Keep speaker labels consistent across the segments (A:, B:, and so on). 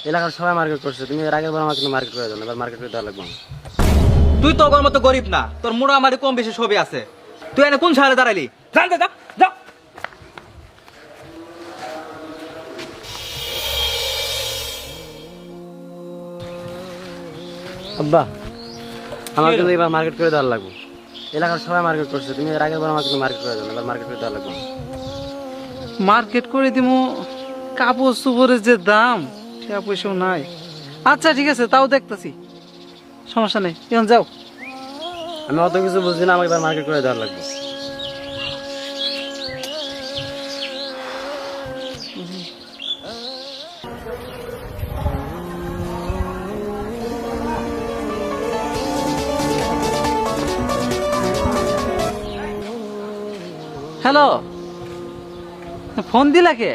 A: এলাকার সবাই মার্কেট করছে, তুমি এর আগের বার আমাকে মার্কেট করে দাও, এবার মার্কেট করে দেওয়া লাগবে না।
B: তুই তো ওর মতো গরিব না, তোর মোটামুটি কম বেশি সবই আছে। তুই এনে কোন শহরে দাঁড়াইলি? জানতে যা যা।
A: আব্বা, আমার কিন্তু এবার মার্কেট করে দেওয়া লাগবে। এলাকার সবাই মার্কেট করছে, তুমি এর আগের বার আমাকে মার্কেট করে দাও, এবার মার্কেট করে দেওয়া লাগবে না।
C: মার্কেট করে দিমু, কাপড় চোপড়ের যে দাম, টাকা পয়সাও নাই। আচ্ছা ঠিক আছে, তাও দেখতেছি, সমস্যা নেই, এখন যাও।
A: আমি অত কিছু বুঝি না, আমাকে এবার মার্কেট করে দেওয়া লাগবে।
C: হ্যালো, ফোন দিলা কে?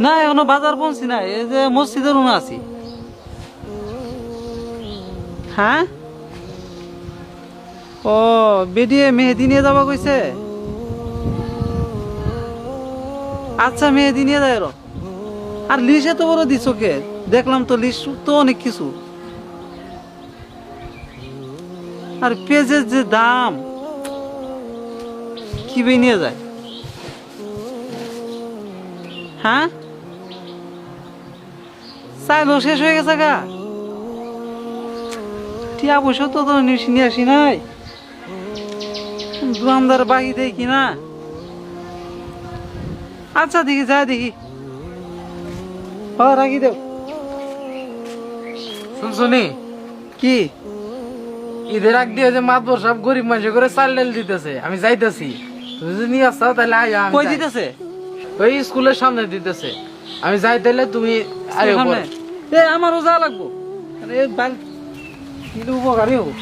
C: না এখনো বাজার পৌঁছি না, এই যে মসজিদের রুমে আছি। হ্যাঁ, ও বেডিয়ে মেহেদি নিয়ে যাবা কইছে। আচ্ছা মেহেদি নিয়ে যায়। আর লিস্ট এত বড় দিছ কে? দেখলাম তো লিস্ট তো অনেক কিছু। আর পেঁয়াজের যে দাম, কি বে নিয়ে যায়? হ্যাঁ, চাইলো শেষ হয়ে গেছে গা। টিয়া পয়সা তো নিয়ে আসি নাই, দোকানদার বাকি দেয় কিনা। আচ্ছা দেখি, যা দেখি, রাখি দেও।
D: শুনছনি
C: কি
D: ঈদের আগ দিয়ে যে মাতবর সব গরিব মানুষ করে চাল ডাল দিতেছে, আমি যাইতেছি। তুমি যদি নিয়ে আসছো তাহলে আয়, আমি
C: কই
D: যাই।
C: দিতেছে?
D: ওই স্কুলের সামনে দিতেছে, আমি যাই তাহলে তুমি আরে
C: সামনে? এ আমারও যা লাগবো, আরে বাল কিলো উপকারী হোক।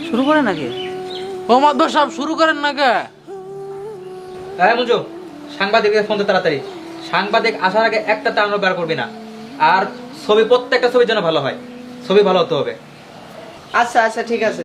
C: শুরু করে নাকি?
D: ও মাতবর সব শুরু করেন না কে?
B: হ্যাঁ মঞ্জু, সাংবাদিকদের ফোন দে তাড়াতাড়ি। সাংবাদিক আসার আগে একটা টার্ন বের করবি না। আর ছবি, প্রত্যেকটা ছবির জন্য ভালো হয়, ছবি ভালো হতে হবে।
E: আচ্ছা আচ্ছা ঠিক আছে।